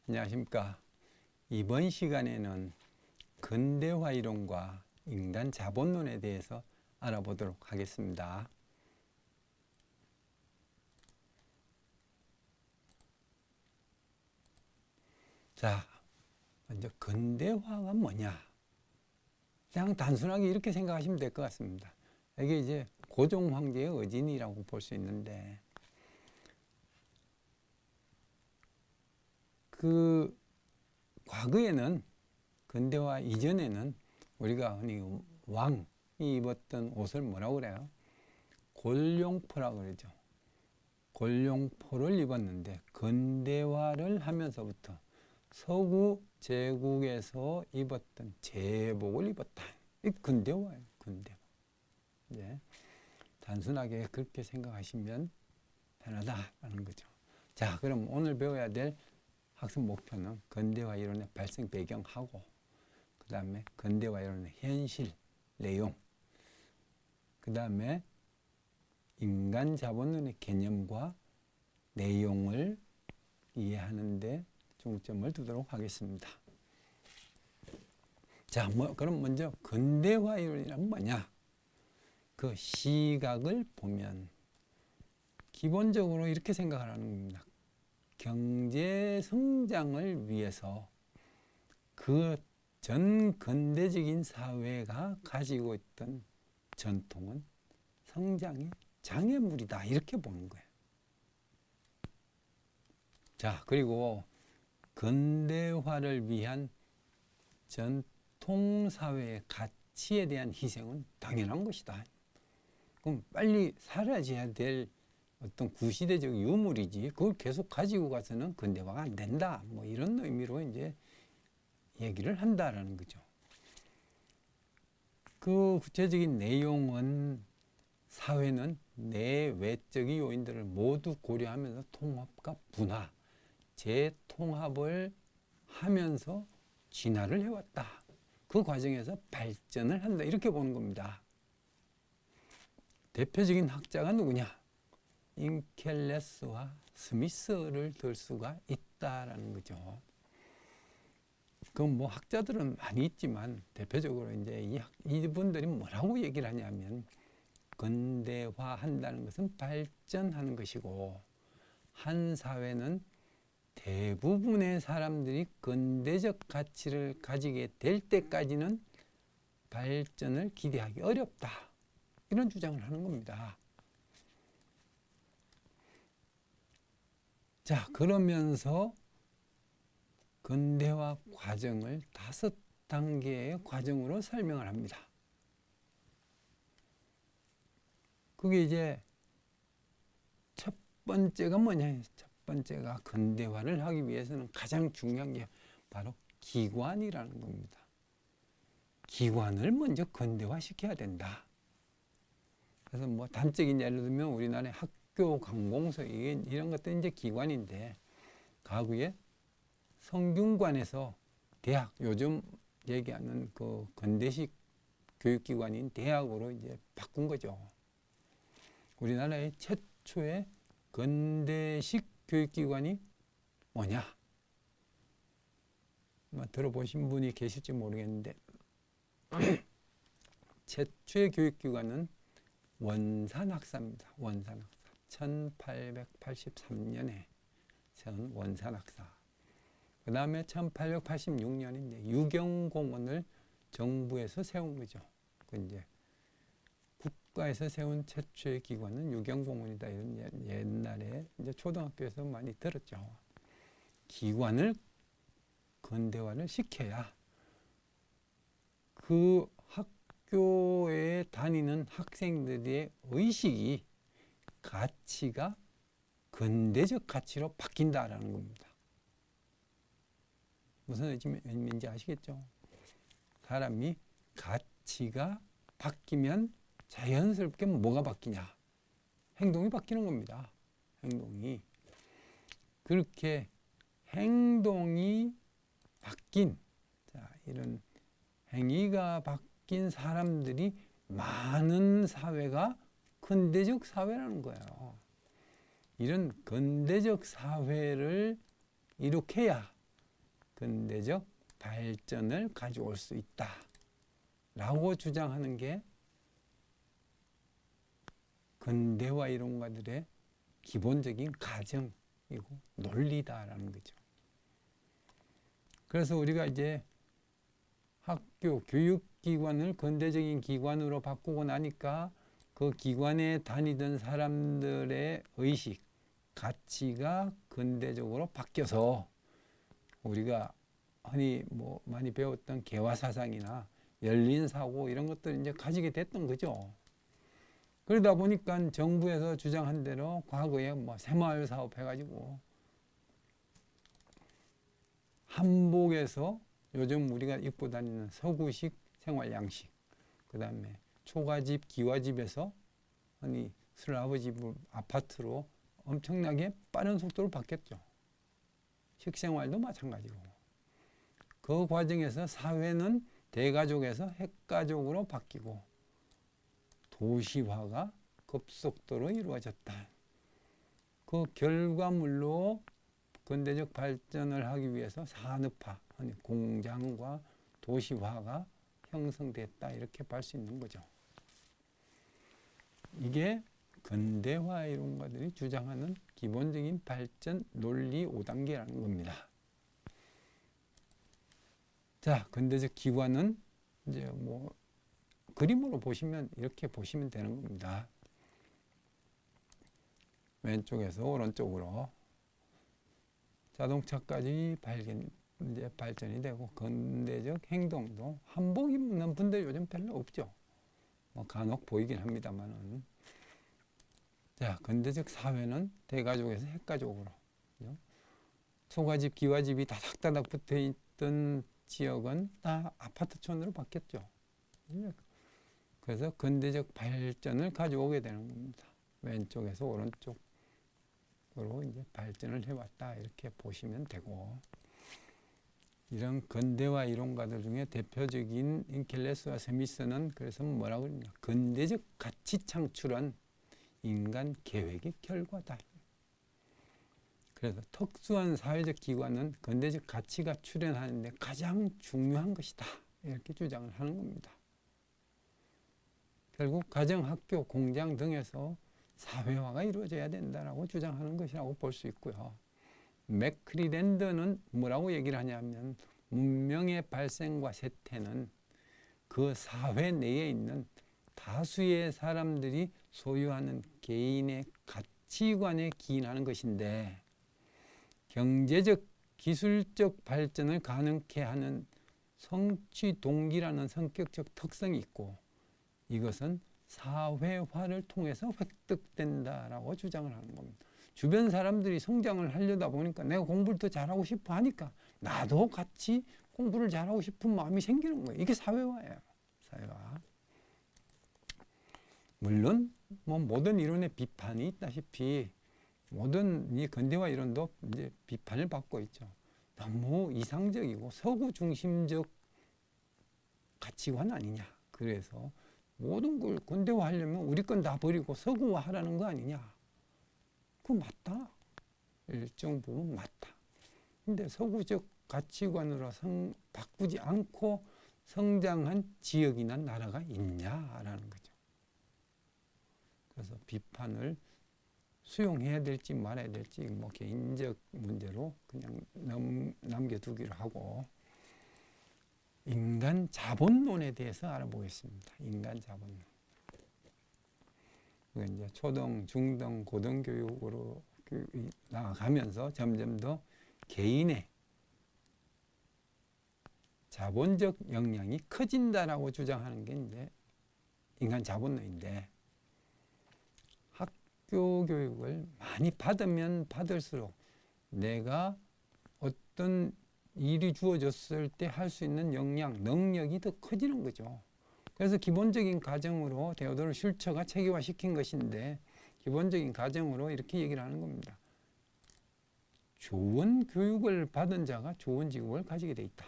안녕하십니까. 이번 시간에는 근대화 이론과 인간 자본론에 대해서 알아보도록 하겠습니다. 자, 먼저 근대화가 뭐냐? 그냥 단순하게 이렇게 생각하시면 될 것 같습니다. 이게 이제 고종 황제의 의진이라고 볼 수 있는데, 그 과거에는, 근대화 이전에는 우리가 흔히 왕이 입었던 옷을 뭐라고 그래요? 골룡포라고 그러죠. 골룡포를 입었는데 근대화를 하면서부터 서구 제국에서 입었던 제복을 입었다. 이 근대화예요. 근대화. 네. 단순하게 그렇게 생각하시면 편하다라는 거죠. 자, 그럼 오늘 배워야 될 학습 목표는 근대화 이론의 발생 배경하고, 그 다음에 근대화 이론의 현실 내용, 그 다음에 인간 자본론의 개념과 내용을 이해하는데 중점을 두도록 하겠습니다. 자, 그럼 먼저 근대화 이론이란 뭐냐? 그 시각을 보면 기본적으로 이렇게 생각하는 겁니다. 경제 성장을 위해서 그 전 근대적인 사회가 가지고 있던 전통은 성장의 장애물이다, 이렇게 보는 거예요. 자, 그리고 근대화를 위한 전통 사회의 가치에 대한 희생은 당연한 것이다. 그럼 빨리 사라져야 될 어떤 구시대적 유물이지, 그걸 계속 가지고 가서는 근대화가 안 된다, 뭐 이런 의미로 이제 얘기를 한다라는 거죠. 그 구체적인 내용은 사회는 내외적인 요인들을 모두 고려하면서 통합과 분화, 재통합을 하면서 진화를 해왔다. 그 과정에서 발전을 한다, 이렇게 보는 겁니다. 대표적인 학자가 누구냐? 인켈레스와 스미스를 들 수가 있다라는 거죠. 그럼 뭐 학자들은 많이 있지만 대표적으로 이제 이분들이 뭐라고 얘기를 하냐면, 근대화 한다는 것은 발전하는 것이고, 한 사회는 대부분의 사람들이 근대적 가치를 가지게 될 때까지는 발전을 기대하기 어렵다, 이런 주장을 하는 겁니다. 자, 그러면서 근대화 과정을 5단계의 과정으로 설명을 합니다. 그게 이제 첫 번째가 뭐냐? 첫 번째가 근대화를 하기 위해서는 가장 중요한 게 바로 기관이라는 겁니다. 기관을 먼저 근대화 시켜야 된다. 그래서 뭐 단적인 예를 들면 우리나라의 학교, 관공서 이런 것도 이제 기관인데, 과거에 성균관에서 대학, 요즘 얘기하는 그 근대식 교육기관인 대학으로 이제 바꾼 거죠. 우리나라의 최초의 근대식 교육기관이 뭐냐? 아마 들어보신 분이 계실지 모르겠는데 최초의 교육기관은 원산학사입니다. 원산학사. 1883년에 세운 원산학사. 그 다음에 1886년에 이제 유경공원을 정부에서 세운 거죠. 그 이제 국가에서 세운 최초의 기관은 유경공원이다, 이런 옛날에 이제 초등학교에서 많이 들었죠. 기관을 근대화를 시켜야 그 학교에 다니는 학생들의 의식이, 가치가 근대적 가치로 바뀐다라는 겁니다. 무슨 의미인지 아시겠죠? 사람이 가치가 바뀌면 자연스럽게 뭐가 바뀌냐? 행동이 바뀌는 겁니다. 행동이. 그렇게 행동이 바뀐, 자, 이런 행위가 바뀐 사람들이 많은 사회가 근대적 사회라는 거예요. 이런 근대적 사회를 이룩해야 근대적 발전을 가져올 수 있다 라고 주장하는 게 근대화 이론가들의 기본적인 가정이고 논리다라는 거죠. 그래서 우리가 이제 학교 교육기관을 근대적인 기관으로 바꾸고 나니까 그 기관에 다니던 사람들의 의식, 가치가 근대적으로 바뀌어서 우리가 흔히 뭐 많이 배웠던 개화사상이나 열린사고 이런 것들을 이제 가지게 됐던 거죠. 그러다 보니까 정부에서 주장한 대로 과거에 뭐 새마을 사업 해가지고 한복에서 요즘 우리가 입고 다니는 서구식 생활 양식, 그 다음에 초가집, 기와집에서 흔히 슬라브집 아파트로 엄청나게 빠른 속도로 바뀌었죠. 식생활도 마찬가지고. 그 과정에서 사회는 대가족에서 핵가족으로 바뀌고 도시화가 급속도로 이루어졌다. 그 결과물로 근대적 발전을 하기 위해서 산업화, 공장과 도시화가 형성됐다 이렇게 볼 수 있는 거죠. 이게 근대화 이론가들이 주장하는 기본적인 발전 논리 5단계라는 겁니다. 자, 근대적 기관은 이제 뭐 그림으로 보시면 이렇게 보시면 되는 겁니다. 왼쪽에서 오른쪽으로 자동차까지 이제 발전이 되고 근대적 행동도 한복 입는 분들 요즘 별로 없죠. 뭐 간혹 보이긴 합니다만은. 자, 근대적 사회는 대가족에서 핵가족으로, 초가집, 기와집이 다닥다닥 붙어 있던 지역은 다 아파트촌으로 바뀌었죠. 그래서 근대적 발전을 가져오게 되는 겁니다. 왼쪽에서 오른쪽으로 이제 발전을 해왔다 이렇게 보시면 되고, 이런 근대화 이론가들 중에 대표적인 인켈레스와 스미스는 그래서 뭐라고 그러냐, 근대적 가치 창출은 인간 계획의 결과다. 그래서 특수한 사회적 기관은 근대적 가치가 출현하는데 가장 중요한 것이다 이렇게 주장을 하는 겁니다. 결국 가정, 학교, 공장 등에서 사회화가 이루어져야 된다라고 주장하는 것이라고 볼 수 있고요. 맥크리랜드는 뭐라고 얘기를 하냐면 문명의 발생과 쇠퇴는 그 사회 내에 있는 다수의 사람들이 소유하는 개인의 가치관에 기인하는 것인데 경제적, 기술적 발전을 가능케 하는 성취 동기라는 성격적 특성이 있고 이것은 사회화를 통해서 획득된다라고 주장을 하는 겁니다. 주변 사람들이 성장을 하려다 보니까 내가 공부를 더 잘하고 싶어 하니까 나도 같이 공부를 잘하고 싶은 마음이 생기는 거예요. 이게 사회화예요. 사회화. 물론 뭐 모든 이론에 비판이 있다시피 모든 이 근대화 이론도 이제 비판을 받고 있죠. 너무 이상적이고 서구 중심적 가치관 아니냐. 그래서 모든 걸 근대화하려면 우리 건 다 버리고 서구화하라는 거 아니냐. 그거 맞다. 일정 부분 맞다. 근데 서구적 가치관으로 바꾸지 않고 성장한 지역이나 나라가 있냐라는 거죠. 그래서 비판을 수용해야 될지 말아야 될지 뭐 개인적 문제로 그냥 남겨두기로 하고 인간 자본론에 대해서 알아보겠습니다. 인간 자본론. 이제 초등, 중등, 고등교육으로 나아가면서 점점 더 개인의 자본적 역량이 커진다라고 주장하는 게 이제 인간 자본론인데 학교 교육을 많이 받으면 받을수록 내가 어떤 일이 주어졌을 때 할 수 있는 역량, 능력이 더 커지는 거죠. 그래서 기본적인 가정으로 데오도르 슐처가 체계화시킨 것인데 기본적인 가정으로 이렇게 얘기를 하는 겁니다. 좋은 교육을 받은 자가 좋은 직업을 가지게 돼 있다.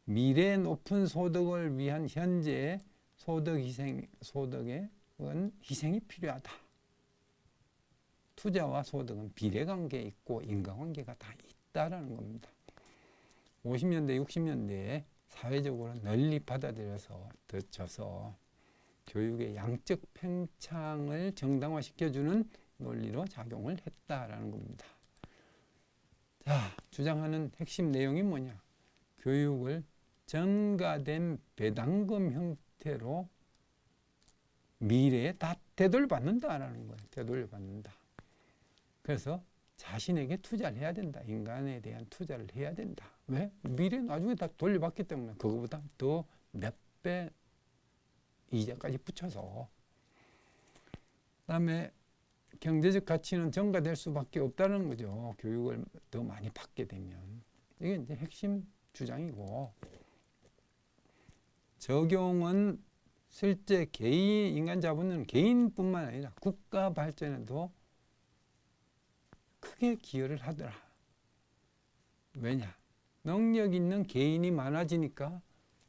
미래 높은 소득을 위한 현재의 소득의 희생이 필요하다. 투자와 소득은 비례관계에 있고 인과관계가 다 있다라는 겁니다. 50년대, 60년대에 사회적으로 널리 받아들여서 교육의 양적 팽창을 정당화시켜주는 논리로 작용을 했다라는 겁니다. 자, 주장하는 핵심 내용이 뭐냐? 교육을 전가된 배당금 형태로 미래에 다 되돌려받는다라는 거예요. 되돌려받는다. 그래서 자신에게 투자를 해야 된다. 인간에 대한 투자를 해야 된다. 왜? 미래 나중에 다 돌려받기 때문에 그거보다 더 몇 배 이자까지 붙여서. 그다음에 경제적 가치는 전가될 수밖에 없다는 거죠. 교육을 더 많이 받게 되면. 이게 이제 핵심 주장이고, 적용은 실제 개인, 인간 자본은 개인뿐만 아니라 국가 발전에도 크게 기여를 하더라. 왜냐? 능력 있는 개인이 많아지니까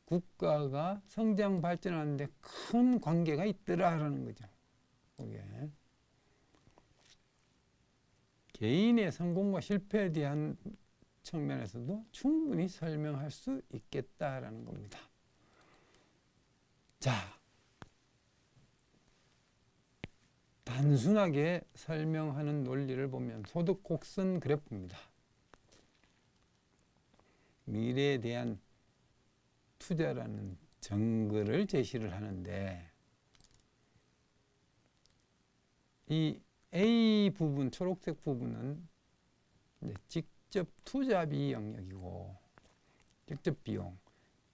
국가가 성장 발전하는 데 큰 관계가 있더라라는 거죠. 그게. 개인의 성공과 실패에 대한 측면에서도 충분히 설명할 수 있겠다라는 겁니다. 자, 단순하게 설명하는 논리를 보면 소득 곡선 그래프입니다. 미래에 대한 투자라는 정글을 제시를 하는데, 이 A 부분, 초록색 부분은 이제 직접 투자비 영역이고, 직접 비용.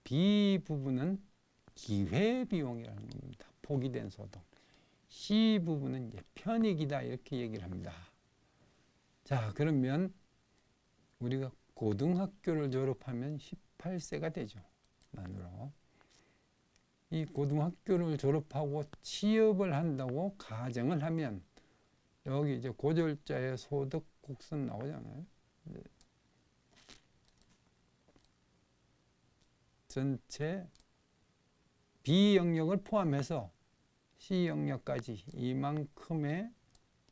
B 부분은 기회비용이라는 겁니다. 포기된 소득. C 부분은 이제 편익이다 이렇게 얘기를 합니다. 자, 그러면 우리가 고등학교를 졸업하면 18세가 되죠. 만으로. 이 고등학교를 졸업하고 취업을 한다고 가정을 하면 여기 이제 고졸자의 소득 곡선 나오잖아요. 전체 B 영역을 포함해서 C 영역까지 이만큼의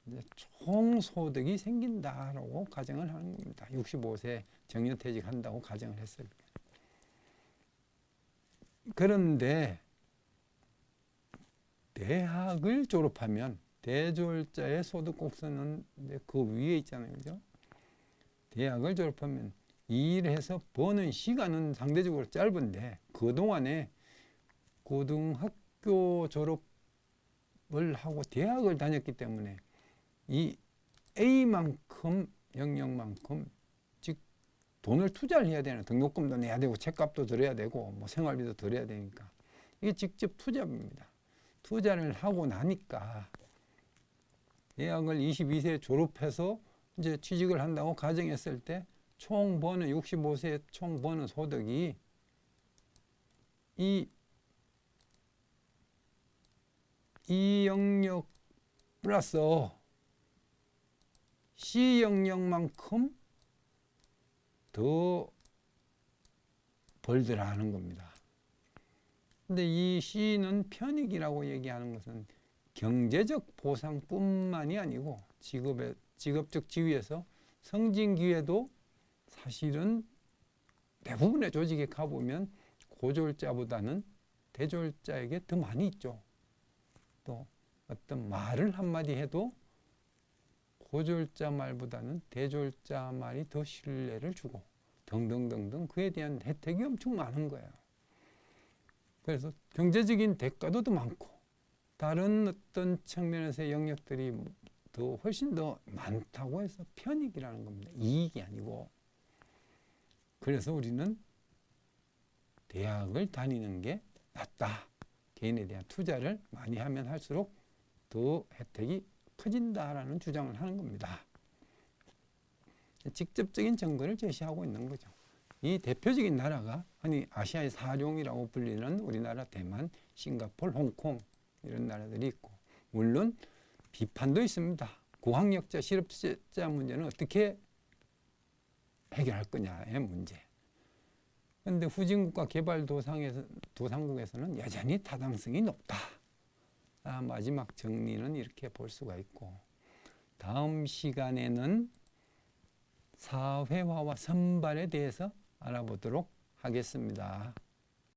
이제 총 소득이 생긴다라고 가정을 하는 겁니다. 65세 정년퇴직 한다고 가정을 했어요. 그런데 대학을 졸업하면 대졸자의 소득 곡선은 이제 그 위에 있잖아요. 그죠? 대학을 졸업하면 일해서 버는 시간은 상대적으로 짧은데 그동안에 고등학교 졸업을 하고 대학을 다녔기 때문에 이 A만큼 영역만큼 즉 돈을 투자를 해야 되는, 등록금도 내야 되고 책값도 들어야 되고 뭐 생활비도 들어야 되니까 이게 직접 투자입니다. 투자를 하고 나니까 대학을 22세에 졸업해서 이제 취직을 한다고 가정했을 때 총 버는 65세에 총 버는 소득이 이 영역 플러스 C 영역만큼 더 벌더라는 겁니다. 근데 이 C는 편익이라고 얘기하는 것은 경제적 보상뿐만이 아니고 직업적 지위에서 승진 기회도 사실은 대부분의 조직에 가보면 고졸자보다는 대졸자에게 더 많이 있죠. 또 어떤 말을 한마디 해도 고졸자 말보다는 대졸자 말이 더 신뢰를 주고 등등등등 그에 대한 혜택이 엄청 많은 거예요. 그래서 경제적인 대가도 더 많고 다른 어떤 측면에서의 영역들이 더 훨씬 더 많다고 해서 편익이라는 겁니다. 이익이 아니고. 그래서 우리는 대학을 다니는 게 낫다. 개인에 대한 투자를 많이 하면 할수록 더 혜택이 커진다라는 주장을 하는 겁니다. 직접적인 증거를 제시하고 있는 거죠. 이 대표적인 나라가 아시아의 사룡이라고 불리는 우리나라, 대만, 싱가포르, 홍콩 이런 나라들이 있고, 물론 비판도 있습니다. 고학력자, 실업자 문제는 어떻게 해결할 거냐의 문제. 그런데 후진국가 개발도상국에서는 여전히 타당성이 높다. 마지막 정리는 이렇게 볼 수가 있고, 다음 시간에는 사회화와 선발에 대해서 알아보도록 하겠습니다.